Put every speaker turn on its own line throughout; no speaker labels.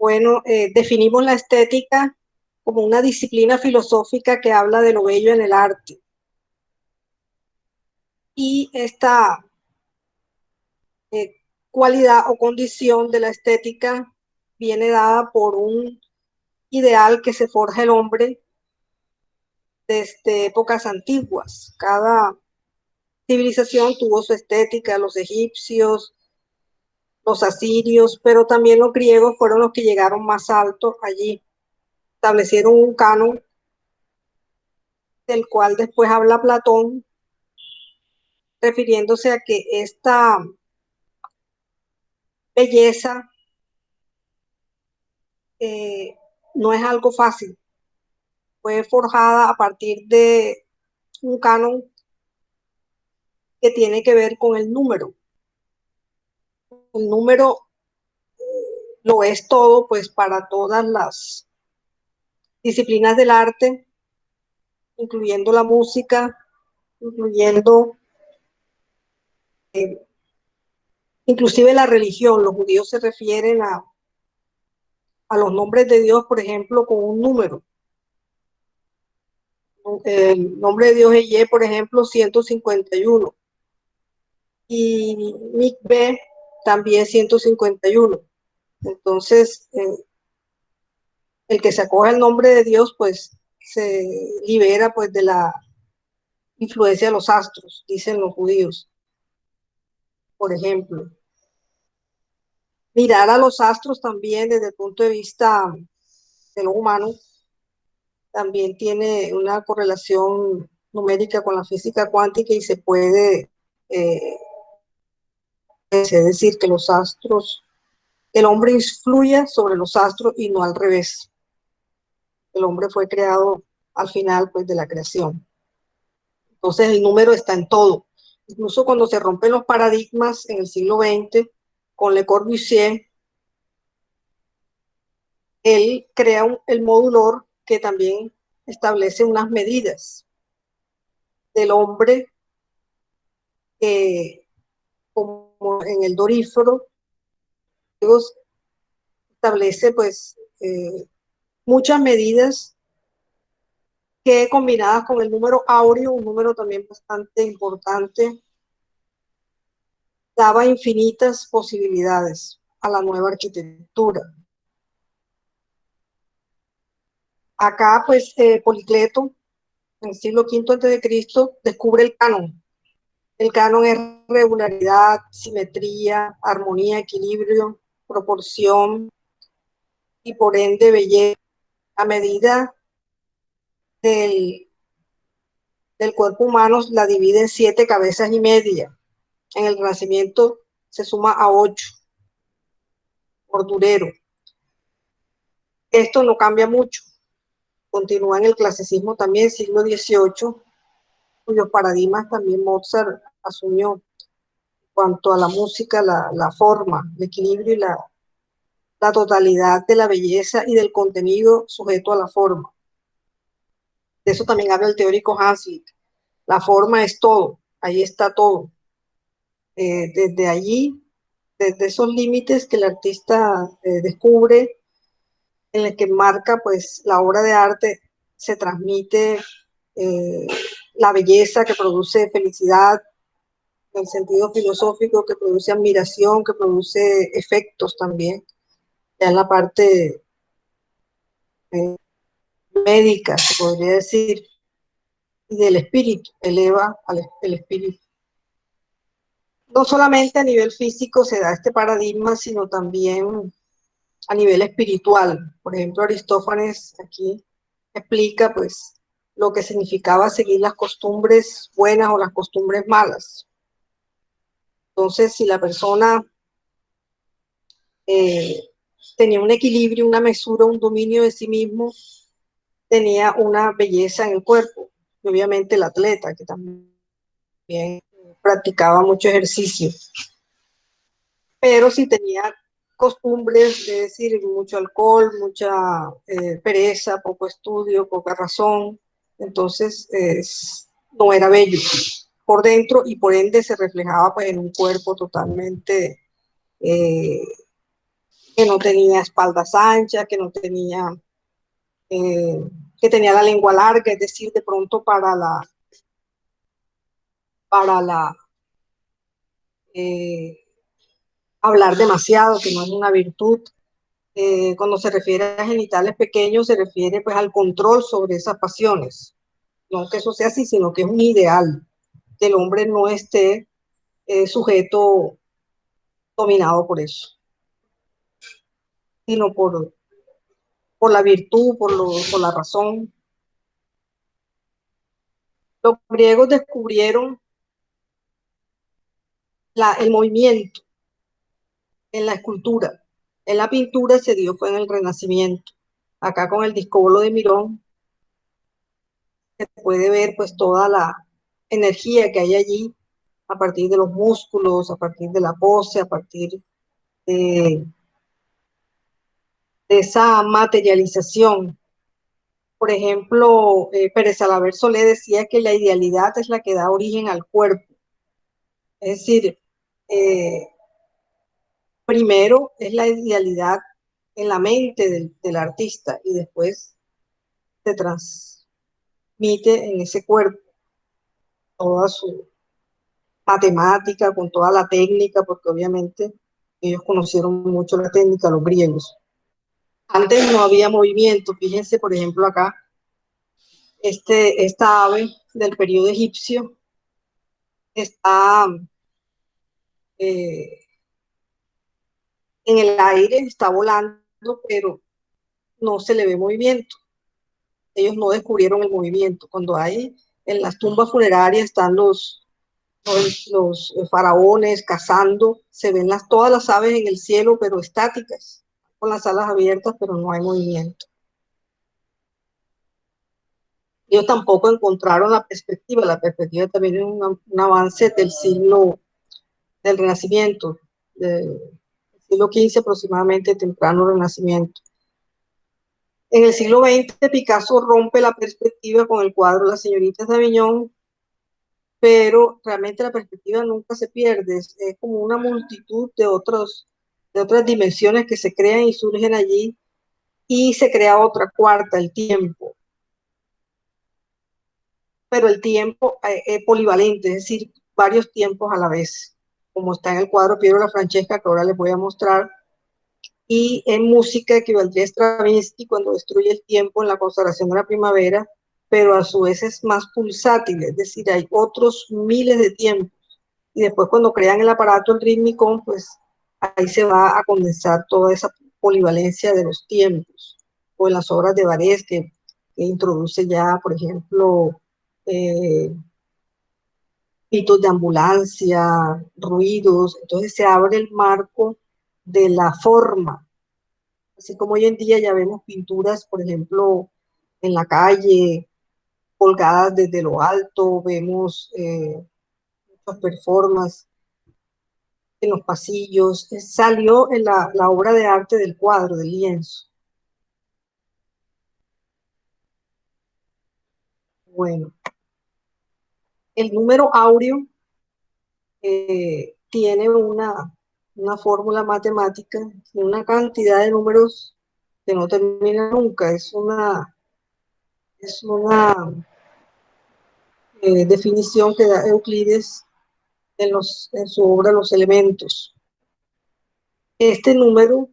Bueno, definimos la estética como una disciplina filosófica que habla de lo bello en el arte. Y esta cualidad o condición de la estética viene dada por un ideal que se forja el hombre desde épocas antiguas. Cada civilización tuvo su estética, los egipcios, los asirios, pero también los griegos fueron los que llegaron más alto allí. Establecieron un canon del cual después habla Platón, refiriéndose a que esta belleza eh, no es algo fácil, fue forjada a partir de un canon que tiene que ver con el número. El número lo es todo, pues para todas las disciplinas del arte, incluyendo la música, incluyendo inclusive la religión. Los judíos se refieren a los nombres de Dios, por ejemplo, con un número. El nombre de Dios es Ye, por ejemplo, 151. Y Mikve también 151. Entonces, el que se acoge el nombre de Dios, pues se libera pues de la influencia de los astros, dicen los judíos, por ejemplo. Mirar a los astros también desde el punto de vista de lo humano también tiene una correlación numérica con la física cuántica y se puede es decir, que los astros, el hombre influye sobre los astros y no al revés. El hombre fue creado al final pues de la creación. Entonces el número está en todo. Incluso cuando se rompen los paradigmas en el siglo XX con Le Corbusier, él crea el modulor que también establece unas medidas del hombre como en el dorífero, establece pues muchas medidas que combinadas con el número áureo, un número también bastante importante, daba infinitas posibilidades a la nueva arquitectura. Acá, pues, Policleto, en el siglo V a.C., descubre el canon. El canon es regularidad, simetría, armonía, equilibrio, proporción y por ende belleza. A medida del, del cuerpo humano la divide en 7 cabezas y media. En el Renacimiento se suma a 8 por durero. Esto no cambia mucho. Continúa en el clasicismo también, siglo XVIII, cuyos paradigmas también Mozart asumió en cuanto a la música, la forma, el equilibrio y la totalidad de la belleza y del contenido sujeto a la forma. De eso también habla el teórico Hanslick. La forma es todo, ahí está todo. Desde allí, desde esos límites que el artista descubre, en el que marca pues la obra de arte, se transmite eh, la belleza que produce felicidad, en el sentido filosófico, que produce admiración, que produce efectos también, ya en la parte eh, médica, se podría decir, y del espíritu, eleva el espíritu. No solamente a nivel físico se da este paradigma, sino también a nivel espiritual. Por ejemplo, Aristófanes aquí explica pues lo que significaba seguir las costumbres buenas o las costumbres malas. Entonces, si la persona eh, tenía un equilibrio, una mesura, un dominio de sí mismo, tenía una belleza en el cuerpo. Y obviamente el atleta, que también practicaba mucho ejercicio. Pero si tenía costumbres, de decir, mucho alcohol, mucha pereza, poco estudio, poca razón, entonces no era bello por dentro y por ende se reflejaba pues, en un cuerpo totalmente que no tenía espaldas anchas, eh, que tenía la lengua larga, es decir, de pronto para la eh, hablar demasiado, que no es una virtud. Cuando se refiere a genitales pequeños, se refiere pues al control sobre esas pasiones. No que eso sea así, sino que es un ideal, que el hombre no esté sujeto, dominado por eso, sino por la virtud, por la razón. Los griegos descubrieron el movimiento en la escultura. En la pintura se dio fue en el Renacimiento. Acá con el discobolo de Mirón se puede ver pues toda la energía que hay allí a partir de los músculos, a partir de la pose, a partir de, de esa materialización. Por ejemplo, Pérez Alaver Solé decía que la idealidad es la que da origen al cuerpo. Es decir, eh, primero es la idealidad en la mente del artista y después se transmite en ese cuerpo toda su matemática, con toda la técnica, porque obviamente ellos conocieron mucho la técnica, los griegos. Antes no había movimiento, fíjense por ejemplo acá, esta ave del periodo egipcio está eh, en el aire, está volando, pero no se le ve movimiento. Ellos no descubrieron el movimiento. Cuando hay en las tumbas funerarias están los faraones cazando, se ven todas las aves en el cielo, pero estáticas, con las alas abiertas, pero no hay movimiento. Ellos tampoco encontraron la perspectiva también es un avance del Renacimiento, del siglo XV aproximadamente, temprano Renacimiento. En el siglo XX, Picasso rompe la perspectiva con el cuadro Las señoritas de Aviñón, pero realmente la perspectiva nunca se pierde, es como una multitud de otras dimensiones que se crean y surgen allí, y se crea otra cuarta, el tiempo, pero el tiempo es polivalente, es decir, varios tiempos a la vez, como está en el cuadro Piero la Francesca, que ahora les voy a mostrar, y en música equivaldría a Stravinsky cuando destruye el tiempo en la consagración de la primavera, pero a su vez es más pulsátil, es decir, hay otros miles de tiempos. Y después cuando crean el aparato, el rítmico, pues ahí se va a condensar toda esa polivalencia de los tiempos. O en las obras de Varese, que introduce ya, por ejemplo, eh, pitos de ambulancia, ruidos, entonces se abre el marco de la forma, así como hoy en día ya vemos pinturas, por ejemplo, en la calle, colgadas desde lo alto, vemos muchas performances en los pasillos, salió en la obra de arte del cuadro, del lienzo. Bueno, el número áureo tiene una fórmula matemática, una cantidad de números que no termina nunca, es una definición que da Euclides en su obra Los Elementos. Este número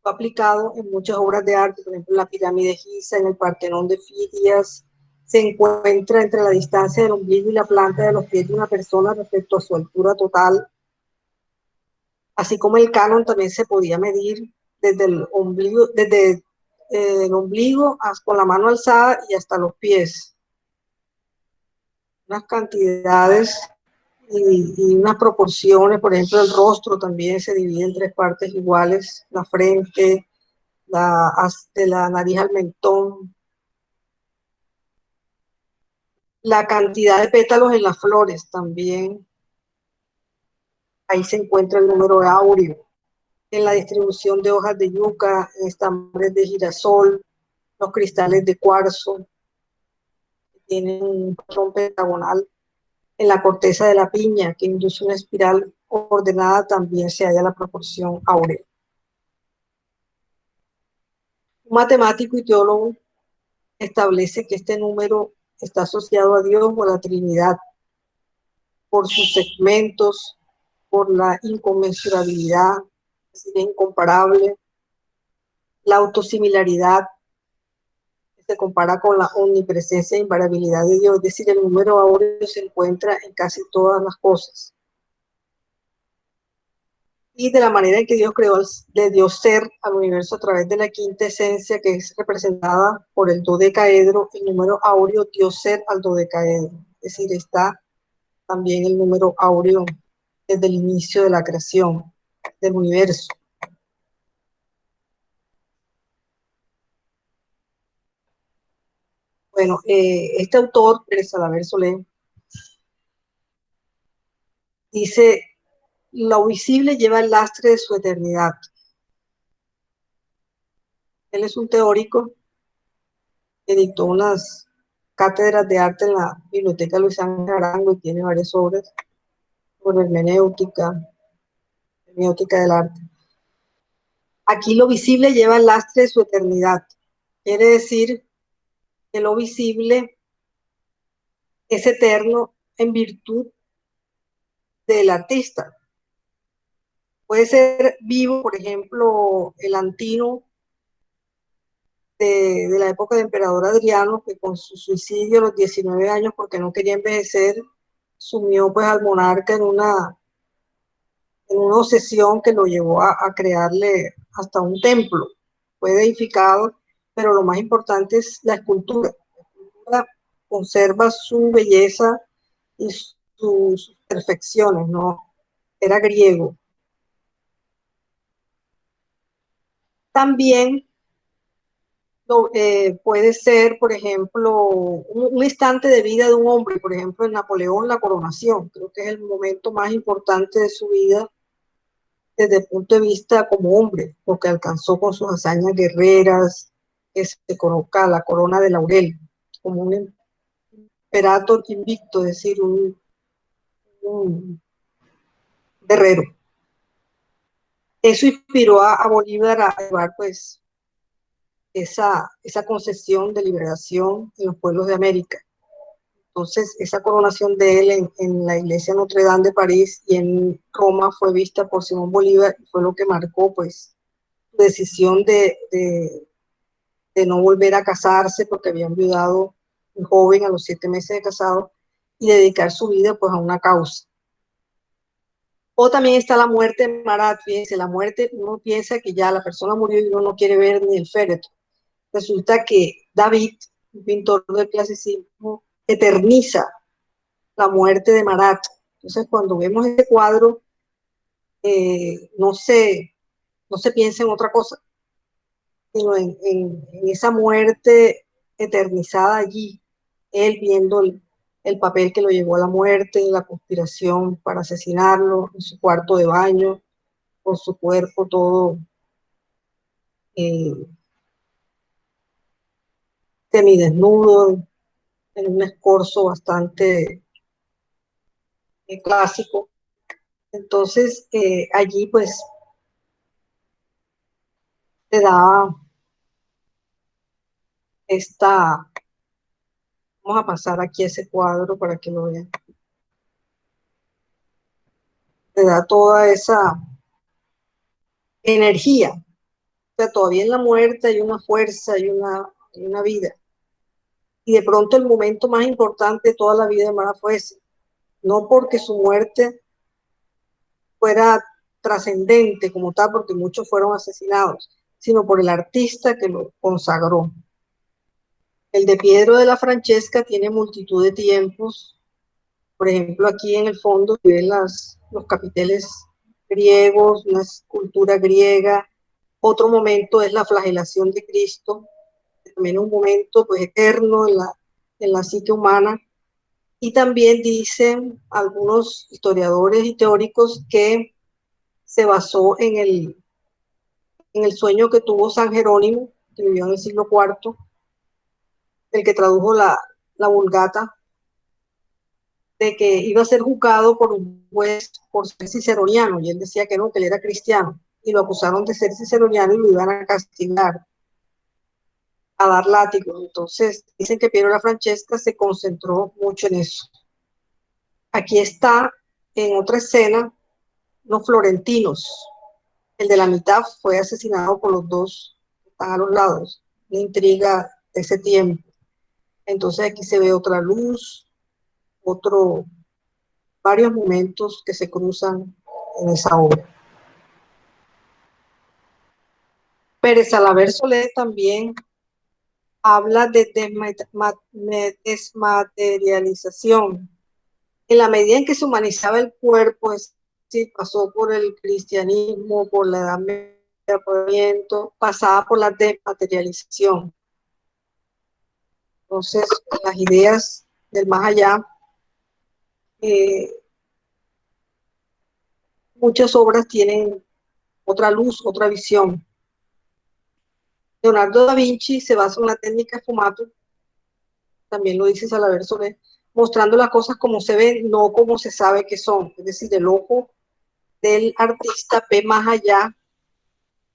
fue aplicado en muchas obras de arte, por ejemplo, en la pirámide de Giza, en el Partenón de Fidias, se encuentra entre la distancia del ombligo y la planta de los pies de una persona respecto a su altura total, así como el canon también se podía medir desde el ombligo con la mano alzada y hasta los pies. Unas cantidades y unas proporciones, por ejemplo, el rostro también se divide en tres partes iguales, la frente, de la nariz al mentón, la cantidad de pétalos en las flores también, ahí se encuentra el número áureo, en la distribución de hojas de yuca, en estambres de girasol, los cristales de cuarzo, que tienen un patrón pentagonal, en la corteza de la piña, que induce una espiral ordenada, también se halla la proporción áurea. Un matemático y teólogo establece que este número está asociado a Dios o a la Trinidad por sus segmentos, por la inconmensurabilidad, es decir, incomparable, la autosimilaridad, que se compara con la omnipresencia e invariabilidad de Dios, es decir, el número áureo se encuentra en casi todas las cosas. Y de la manera en que Dios creó, le dio ser al universo a través de la quinta esencia, que es representada por el dodecaedro, el número áureo dio ser al dodecaedro. Es decir, está también el número áureo desde el inicio de la creación del universo. Bueno, este autor, Pérez Salaver Solé, dice, lo visible lleva el lastre de su eternidad. Él es un teórico que dictó unas cátedras de arte en la Biblioteca Luis Ángel Arango y tiene varias obras sobre hermenéutica del arte. Aquí lo visible lleva el lastre de su eternidad. Quiere decir que lo visible es eterno en virtud del artista. Puede ser vivo, por ejemplo, el Antino de la época del emperador Adriano, que con su suicidio a los 19 años, porque no quería envejecer, sumió pues al monarca en una obsesión que lo llevó a crearle hasta un templo. Fue edificado, pero lo más importante es la escultura. La escultura conserva su belleza y sus perfecciones, ¿no? Era griego. También puede ser, por ejemplo, un instante de vida de un hombre, por ejemplo, en Napoleón, la coronación. Creo que es el momento más importante de su vida desde el punto de vista como hombre, lo que alcanzó con sus hazañas guerreras, que se coloca la corona de laurel, como un imperator invicto, es decir, un guerrero. Eso inspiró a Bolívar a llevar pues esa concesión de liberación en los pueblos de América. Entonces, esa coronación de él en la iglesia Notre Dame de París y en Roma fue vista por Simón Bolívar y fue lo que marcó pues su decisión de no volver a casarse porque había enviudado un joven a los 7 meses de casado y dedicar su vida pues a una causa. O también está la muerte de Marat, fíjense, la muerte, uno piensa que ya la persona murió y uno no quiere ver ni el féretro. Resulta que David, un pintor del clasicismo, eterniza la muerte de Marat. Entonces, cuando vemos este cuadro, no se piensa en otra cosa, sino en esa muerte eternizada allí, él viendo el papel que lo llevó a la muerte, la conspiración para asesinarlo, en su cuarto de baño, con su cuerpo todo eh, semidesnudo, en un escorzo bastante clásico. Entonces, allí pues te da esta, vamos a pasar aquí ese cuadro para que lo vean, te da toda esa energía. O sea, todavía en la muerte hay una fuerza, hay una vida. Y de pronto el momento más importante de toda la vida de Mara fue ese. No porque su muerte fuera trascendente como tal, porque muchos fueron asesinados, sino por el artista que lo consagró. El de Piedro de la Francesca tiene multitud de tiempos. Por ejemplo, aquí en el fondo se ven los capiteles griegos, una escultura griega. Otro momento es la flagelación de Cristo, también un momento pues eterno en la psique humana. Y también dicen algunos historiadores y teóricos que se basó en el sueño que tuvo San Jerónimo, que vivió en el siglo IV, el que tradujo la Vulgata, de que iba a ser juzgado por un juez por ser ciceroniano, y él decía que no, que él era cristiano, y lo acusaron de ser ciceroniano y lo iban a castigar. a dar látigos. Entonces, dicen que Piero la Francesca se concentró mucho en eso. Aquí está, en otra escena, los florentinos. El de la mitad fue asesinado por los dos que están a los lados. Una intriga de ese tiempo. Entonces aquí se ve otra luz, otro, varios momentos que se cruzan en esa obra. Pérez Alaver Solé también habla de desmaterialización. En la medida en que se humanizaba el cuerpo, es decir, pasó por el cristianismo, por la Edad Media, por el Oriente, pasaba por la desmaterialización. Entonces, las ideas del más allá, eh, muchas obras tienen otra luz, otra visión. Leonardo da Vinci se basa en la técnica fumato, también lo dice Salaver Solé, mostrando las cosas como se ven, no como se sabe que son. Es decir, el ojo del artista ve más allá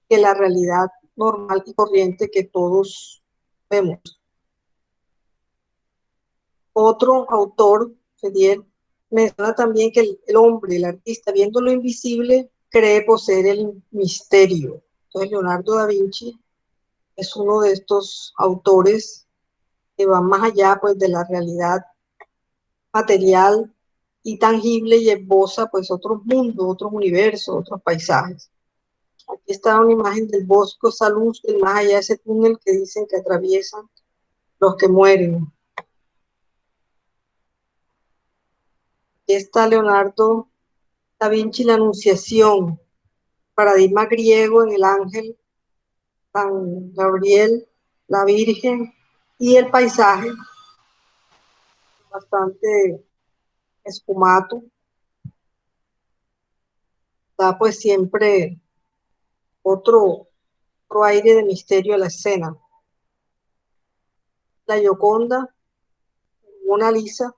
que la realidad normal y corriente que todos vemos. Otro autor, Fedier, menciona también que el hombre, el artista, viendo lo invisible, cree poseer el misterio. Entonces, Leonardo da Vinci es uno de estos autores que van más allá pues, de la realidad material y tangible y esboza pues otros mundos, otros universos, otros paisajes. Aquí está una imagen del bosque, esa luz del más allá, ese túnel que dicen que atraviesan los que mueren. Aquí está Leonardo da Vinci, la Anunciación, paradigma griego en el ángel, San Gabriel, la Virgen y el paisaje, bastante esfumato, da pues siempre otro aire de misterio a la escena. La Gioconda, Mona Lisa.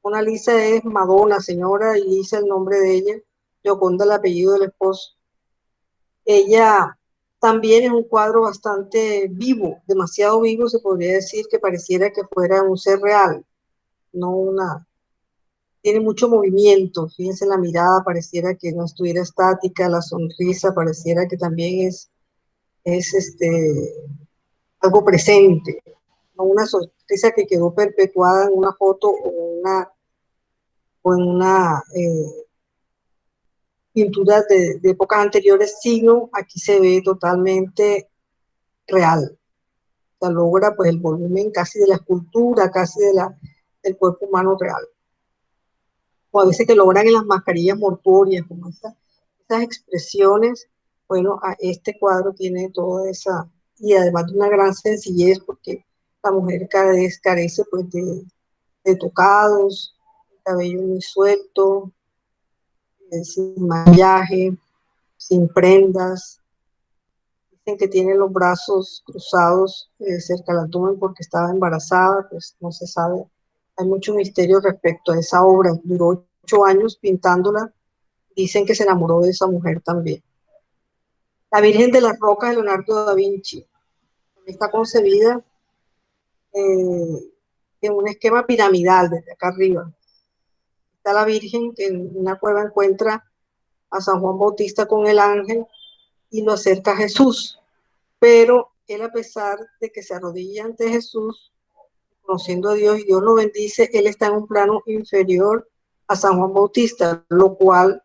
Mona Lisa es Madonna, señora, y Lisa el nombre de ella. Gioconda el apellido del esposo. Ella también es un cuadro bastante vivo, demasiado vivo, se podría decir que pareciera que fuera un ser real, no una. Tiene mucho movimiento, fíjense la mirada, pareciera que no estuviera estática, la sonrisa pareciera que también es algo presente, no una sonrisa que quedó perpetuada en una foto o en una pintura de épocas anteriores, sino aquí se ve totalmente real. O sea, logra pues el volumen casi de la escultura, casi del cuerpo humano real. O a veces que logran en las mascarillas mortuorias, como esas expresiones. Bueno, este cuadro tiene toda esa, y además de una gran sencillez, porque la mujer carece pues de tocados, el cabello muy suelto, sin maquillaje, sin prendas. Dicen que tiene los brazos cruzados cerca del abdomen porque estaba embarazada, pues no se sabe. Hay mucho misterio respecto a esa obra. Duró 8 años pintándola. Dicen que se enamoró de esa mujer también. La Virgen de las Rocas de Leonardo da Vinci está concebida en un esquema piramidal desde acá arriba. Está la Virgen que en una cueva encuentra a San Juan Bautista con el ángel y lo acerca a Jesús. Pero él, a pesar de que se arrodilla ante Jesús, conociendo a Dios y Dios lo bendice, él está en un plano inferior a San Juan Bautista, lo cual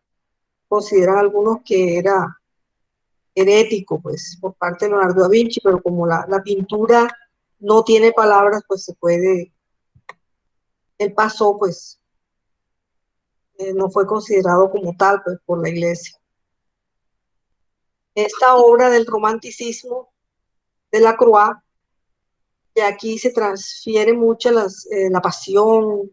consideran algunos que era herético, pues, por parte de Leonardo da Vinci, pero como la pintura no tiene palabras, pues se puede, él pasó, pues, no fue considerado como tal, pues, por la iglesia. Esta obra del romanticismo de la Croix, que aquí se transfiere mucho la pasión,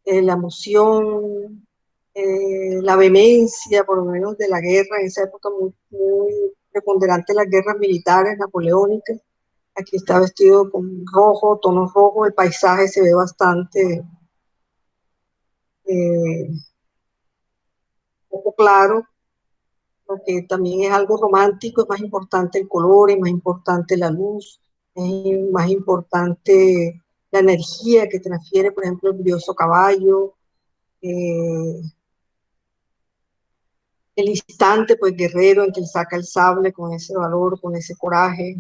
la emoción, la vehemencia, por lo menos de la guerra, en esa época muy, muy preponderante las guerras militares napoleónicas. Aquí está vestido con rojo, tonos rojos, el paisaje se ve bastante eh, poco claro, porque también es algo romántico, es más importante el color, es más importante la luz, Es más importante la energía que transfiere, por ejemplo, el brioso caballo, eh, el instante, pues, guerrero en que él saca el sable con ese valor, con ese coraje,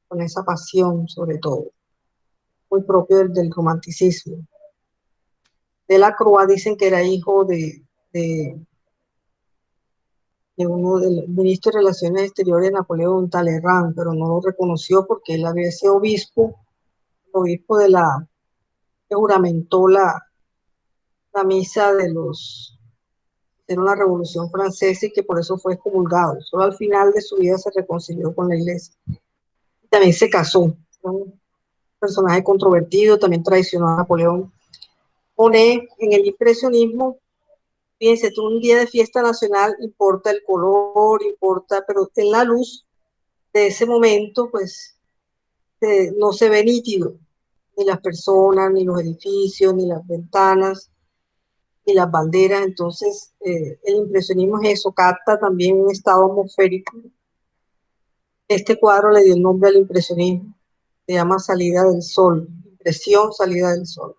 con esa pasión, sobre todo, muy propio del romanticismo. Delacroix dicen que era hijo de, de uno del ministro de Relaciones Exteriores de Napoleón, Talleyrand, pero no lo reconoció porque él había sido obispo que juramentó la misa era una revolución francesa y que por eso fue excomulgado. Solo al final de su vida se reconcilió con la iglesia. También se casó, fue un personaje controvertido, también traicionó a Napoleón. Monet, en el impresionismo, fíjense, tú un día de fiesta nacional, importa el color, importa, pero en la luz de ese momento, pues no se ve nítido, ni las personas, ni los edificios, ni las ventanas, ni las banderas. Entonces, el impresionismo es eso, capta también un estado atmosférico. Este cuadro le dio el nombre al impresionismo, se llama Salida del Sol, impresión, salida del sol.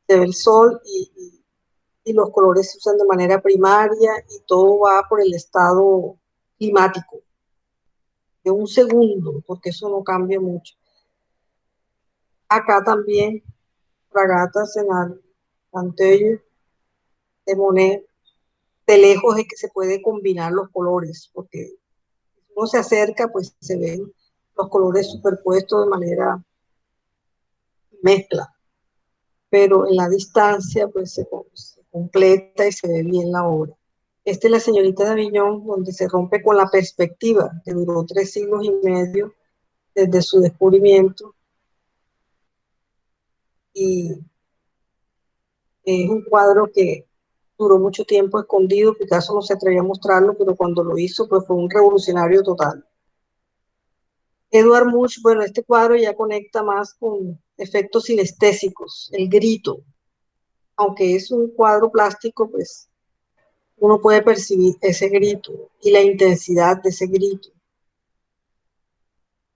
Se ve el sol y los colores se usan de manera primaria y todo va por el estado climático de un segundo, porque eso no cambia mucho. Acá también, fragatas en Anteuil de Monet, de lejos es que se puede combinar los colores, porque si uno se acerca, pues se ven los colores superpuestos de manera mezcla, pero en la distancia, pues se completa y se ve bien la obra. Esta es la señorita de Avignon, donde se rompe con la perspectiva, que duró 3 siglos y medio desde su descubrimiento, y es un cuadro que duró mucho tiempo escondido. Picasso no se atrevía a mostrarlo, pero cuando lo hizo, pues fue un revolucionario total. Edward Munch, bueno, este cuadro ya conecta más con efectos sinestésicos, el grito, aunque es un cuadro plástico, pues uno puede percibir ese grito y la intensidad de ese grito.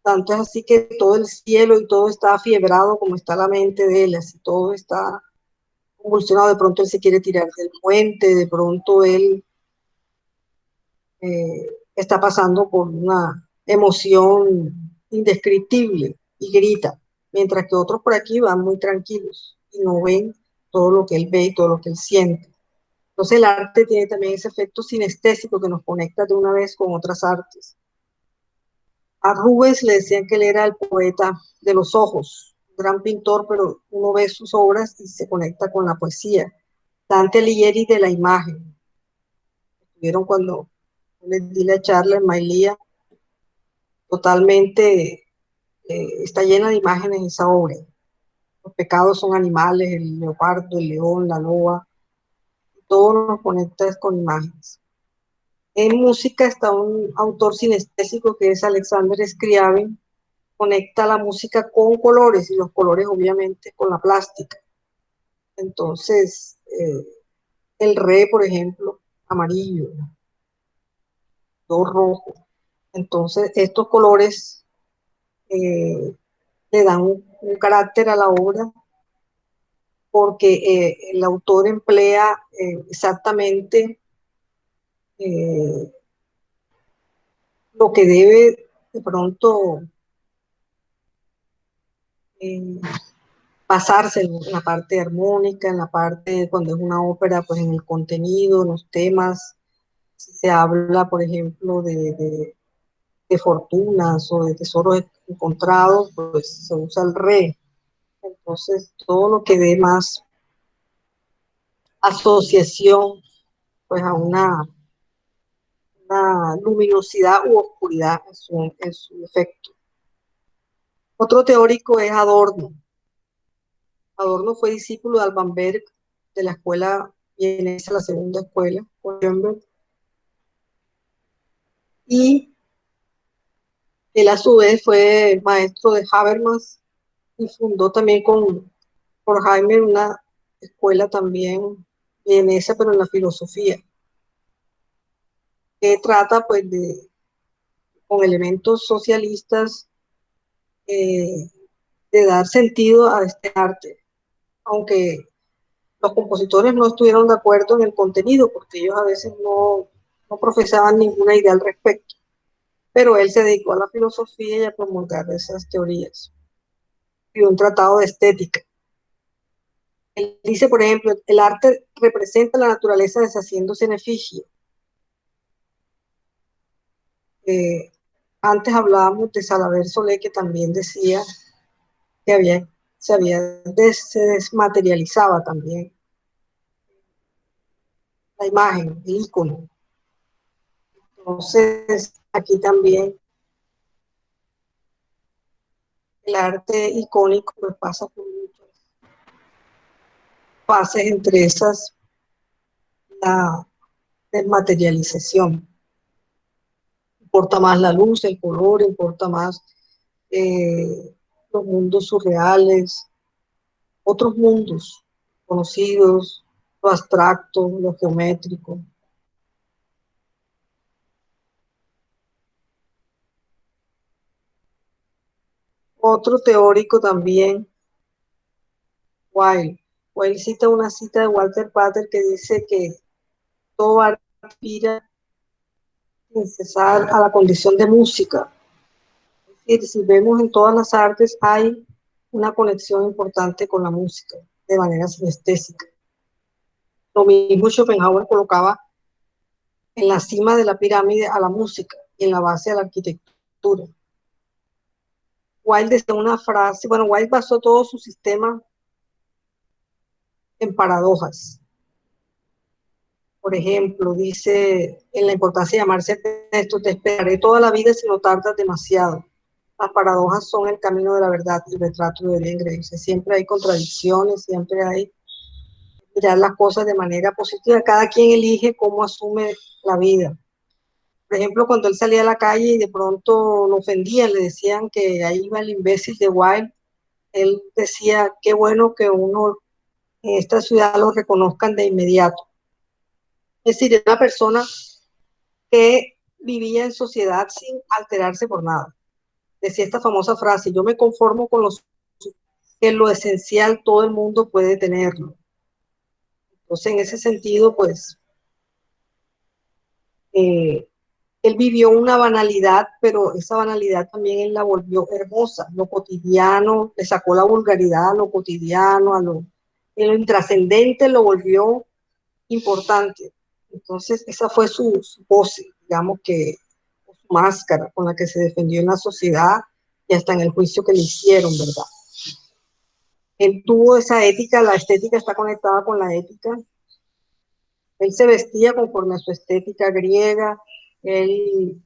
Tanto es así que todo el cielo y todo está afiebrado como está la mente de él, así todo está convulsionado. De pronto él se quiere tirar del puente, de pronto él está pasando por una emoción indescriptible y grita, mientras que otros por aquí van muy tranquilos y no ven todo lo que él ve y todo lo que él siente. Entonces el arte tiene también ese efecto sinestésico que nos conecta de una vez con otras artes. A Rubens le decían que él era el poeta de los ojos, un gran pintor, pero uno ve sus obras y se conecta con la poesía. Dante Alighieri de la imagen. Estuvieron cuando les di la charla en Mailía, totalmente está llena de imágenes esa obra. Los pecados son animales, el leopardo, el león, la loba, todo nos conecta con imágenes. En música está un autor sinestésico que es Alexander Scriabin, conecta la música con colores y los colores obviamente con la plástica. Entonces, el re, por ejemplo, amarillo, do rojo. Entonces, estos colores le dan un carácter a la obra porque el autor emplea exactamente eh, lo que debe de pronto eh, pasarse en la parte armónica, en la parte, cuando es una ópera, pues en el contenido, en los temas. Si se habla, por ejemplo, de fortunas o de tesoros encontrados, pues se usa el re. Entonces, todo lo que dé más asociación, pues a una luminosidad u oscuridad en su efecto. Otro teórico es Adorno. Adorno fue discípulo de Alban Berg, de la escuela vienesa, la segunda escuela, y él a su vez fue maestro de Habermas y fundó también con Horkheimer una escuela también vienesa, pero en la filosofía, que trata pues con elementos socialistas eh, de dar sentido a este arte, aunque los compositores no estuvieron de acuerdo en el contenido, porque ellos a veces no profesaban ninguna idea al respecto, pero él se dedicó a la filosofía y a promulgar esas teorías. Y un tratado de estética. Él dice, por ejemplo, el arte representa la naturaleza deshaciéndose en efigie. Eh, Antes hablábamos de Salaver Solé, que también decía que se desmaterializaba también la imagen, el ícono. Entonces, aquí también el arte icónico pues, pasa por muchas fases, entre esas la desmaterialización. Importa más la luz, el color, importa más los mundos surreales, otros mundos conocidos, lo abstracto, lo geométrico. Otro teórico también, Wilde. Wilde cita una cita de Walter Pater que dice que todo arte aspira sin cesar a la condición de música. Es decir, si vemos en todas las artes hay una conexión importante con la música de manera sinestésica. Lo mismo Schopenhauer colocaba en la cima de la pirámide a la música y en la base a la arquitectura. Wilde decía una frase, bueno, Wilde basó todo su sistema en paradojas. Por ejemplo, dice en la importancia de llamarse Ernesto, te esperaré toda la vida si no tardas demasiado. Las paradojas son el camino de la verdad, el retrato de Dorian Gray. O sea, siempre hay contradicciones, siempre hay mirar las cosas de manera positiva. Cada quien elige cómo asume la vida. Por ejemplo, cuando él salía a la calle y de pronto lo ofendían, le decían que ahí iba el imbécil de Wilde, él decía, qué bueno que uno en esta ciudad lo reconozcan de inmediato. Es decir, es una persona que vivía en sociedad sin alterarse por nada. Decía esta famosa frase, yo me conformo con que lo esencial todo el mundo puede tenerlo. Entonces, en ese sentido, pues, eh, él vivió una banalidad, pero esa banalidad también él la volvió hermosa. Lo cotidiano, le sacó la vulgaridad a lo cotidiano, lo intrascendente lo volvió importante. Entonces, esa fue su pose, digamos que su máscara con la que se defendió en la sociedad y hasta en el juicio que le hicieron, ¿verdad? Él tuvo esa ética, la estética está conectada con la ética. Él se vestía conforme a su estética griega, él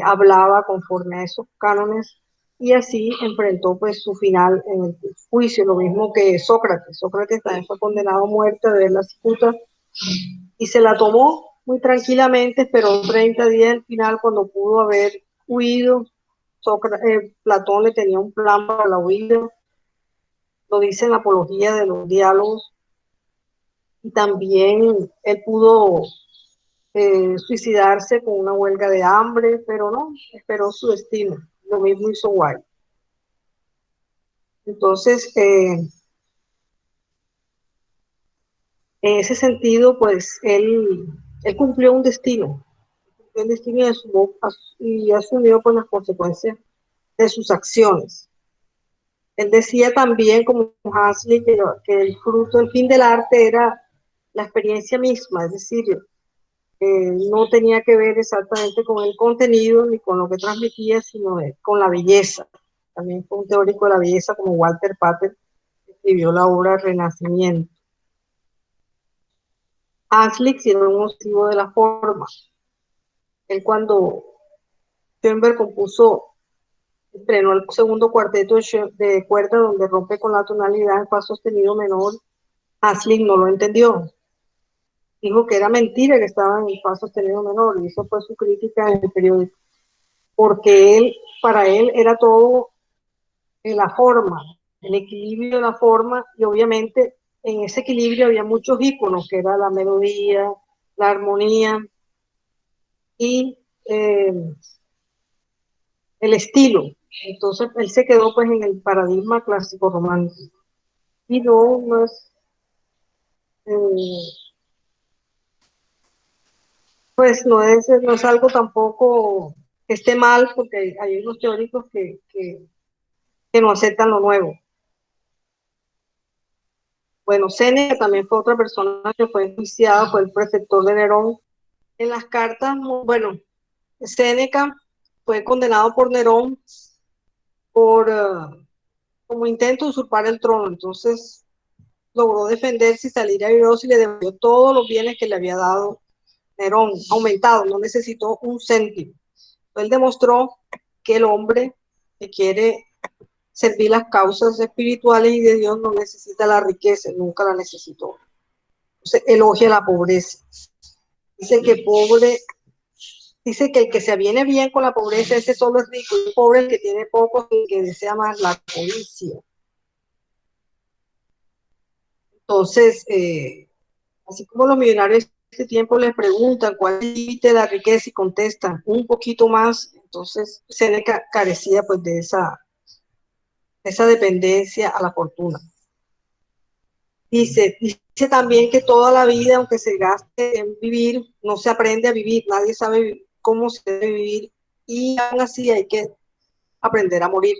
hablaba conforme a esos cánones y así enfrentó pues su final en el juicio, lo mismo que Sócrates. Sócrates también fue condenado a muerte de ver la cicuta y se la tomó muy tranquilamente, pero 30 días al final cuando pudo haber huido, Platón le tenía un plan para la huida, lo dice en la apología de los diálogos, y también él pudo suicidarse con una huelga de hambre, pero no, esperó su destino. Lo mismo hizo White. Entonces, en ese sentido, pues él cumplió un destino y asumió con las consecuencias de sus acciones. Él decía también, como Hasley, que el fruto, el fin del arte era la experiencia misma, es decir, no tenía que ver exactamente con el contenido ni con lo que transmitía, sino con la belleza. También fue un teórico de la belleza como Walter Pater, que escribió la obra Renacimiento. Hasley era un motivo de la forma. Él cuando Schoenberg estrenó el segundo cuarteto de cuerda donde rompe con la tonalidad en fa sostenido menor, Hasley no lo entendió. Dijo que era mentira que estaba en el fa sostenido menor y eso fue su crítica en el periódico. Porque para él era todo en la forma, el equilibrio de la forma, y obviamente en ese equilibrio había muchos íconos, que era la melodía, la armonía, y el estilo. Entonces él se quedó pues en el paradigma clásico romántico. Y no es, eh, pues no es algo tampoco que esté mal, porque hay unos teóricos que no aceptan lo nuevo. Bueno, Séneca también fue otra persona que fue enjuiciada, fue el preceptor de Nerón. En las cartas, bueno, Séneca fue condenado por Nerón por como intento de usurpar el trono, entonces logró defenderse y salir airoso y le devolvió todos los bienes que le había dado Nerón, aumentado, no necesitó un céntimo. Él demostró que el hombre que quiere servir las causas espirituales y de Dios no necesita la riqueza, nunca la necesitó. Entonces elogia la pobreza. Dice que pobre, dice que el que se viene bien con la pobreza, ese solo es rico, y el pobre el que tiene poco y que desea más la codicia. Entonces, así como los millonarios de este tiempo les preguntan cuál es el límite de la riqueza y contestan un poquito más, entonces Seneca carecía pues de esa dependencia a la fortuna. Dice también que toda la vida, aunque se gaste en vivir, no se aprende a vivir, nadie sabe cómo se debe vivir y aún así hay que aprender a morir.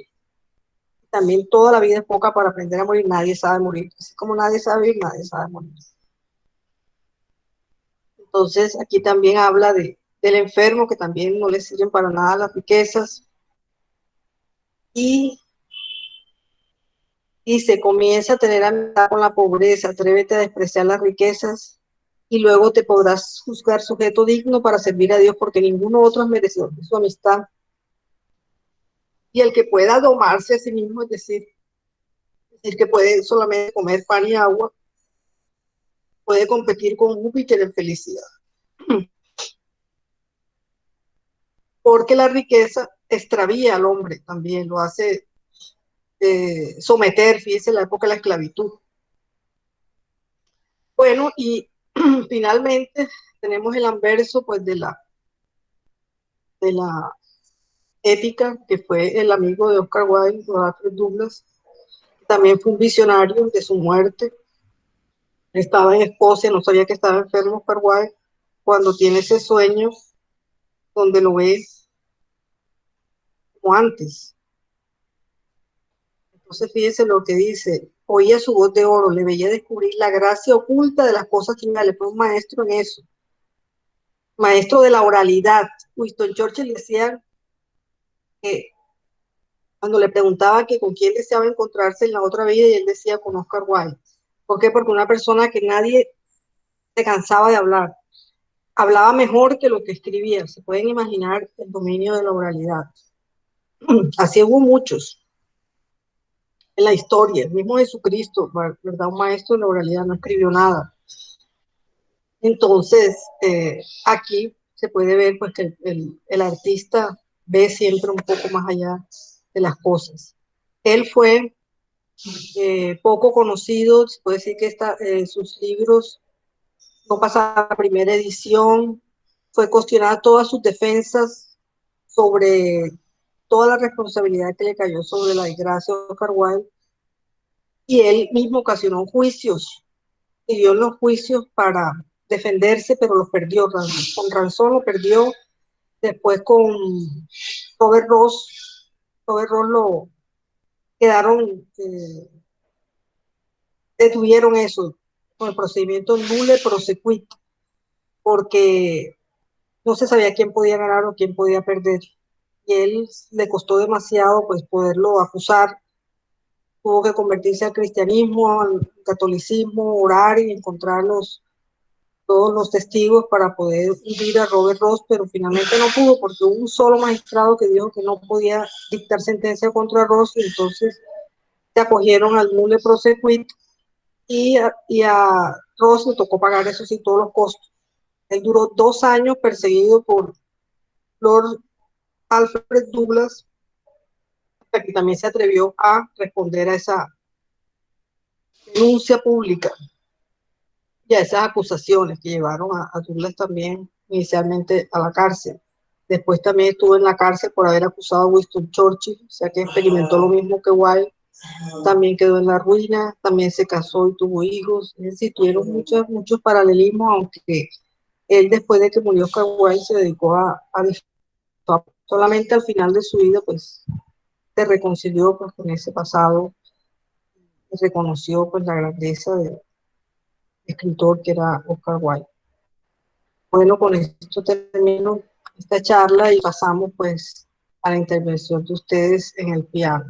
También toda la vida es poca para aprender a morir, nadie sabe morir. Así como nadie sabe vivir, nadie sabe morir. Entonces aquí también habla del enfermo, que también no le sirven para nada las riquezas. Y se comienza a tener amistad con la pobreza, atrévete a despreciar las riquezas y luego te podrás juzgar sujeto digno para servir a Dios, porque ninguno otro es merecedor de su amistad. Y el que pueda domarse a sí mismo, es decir que puede solamente comer pan y agua, puede competir con Júpiter en felicidad. Porque la riqueza extravía al hombre también, lo hace someter, fíjese, la época de la esclavitud. Bueno, y finalmente tenemos el anverso pues de la épica, que fue el amigo de Oscar Wilde, Alfred Douglas, también fue un visionario de su muerte. Estaba en Escocia, no sabía que estaba enfermo Oscar Wilde, cuando tiene ese sueño donde lo ve como antes. Entonces fíjese lo que dice: oía su voz de oro, le veía descubrir la gracia oculta de las cosas finales, fue un maestro en eso, maestro de la oralidad. Winston Churchill decía que cuando le preguntaba que con quién deseaba encontrarse en la otra vida, y él decía con Oscar Wilde. ¿Por qué? Porque una persona que nadie se cansaba de hablar, hablaba mejor que lo que escribía. Se pueden imaginar el dominio de la oralidad. Así hubo muchos en la historia. El mismo Jesucristo, ¿verdad? Un maestro de la oralidad, no escribió nada. Entonces, aquí se puede ver pues, que el artista ve siempre un poco más allá de las cosas. Él fue poco conocido, se puede decir que sus libros no pasaron la primera edición, fue cuestionada todas sus defensas sobre toda la responsabilidad que le cayó sobre la desgracia de Oscar Wilde, y él mismo ocasionó juicios, y dio los juicios para defenderse, pero los perdió. Con Ransom lo perdió, después con Robert Ross, lo quedaron, detuvieron eso con el procedimiento nulle prosequit, porque no se sabía quién podía ganar o quién podía perder. Y él le costó demasiado pues poderlo acusar, tuvo que convertirse al cristianismo, al catolicismo, orar y encontrar todos los testigos para poder hundir a Robert Ross, pero finalmente no pudo porque hubo un solo magistrado que dijo que no podía dictar sentencia contra Ross, y entonces se acogieron al nulle prosequit, y a Ross le tocó pagar eso sí todos los costos. Él duró 2 años perseguido por Lord Alfred Douglas, hasta que también se atrevió a responder a esa denuncia pública y a esas acusaciones que llevaron a Douglas también inicialmente a la cárcel. Después también estuvo en la cárcel por haber acusado a Winston Churchill, o sea que experimentó lo mismo que Wilde. También quedó en la ruina, también se casó y tuvo hijos. Es decir, tuvieron muchos paralelismos, aunque él después de que murió Oscar Wilde se dedicó a disfrutar. Solamente al final de su vida pues se reconcilió pues, con ese pasado y reconoció pues la grandeza del escritor que era Oscar Wilde. Bueno, con esto termino esta charla y pasamos pues a la intervención de ustedes en el piano.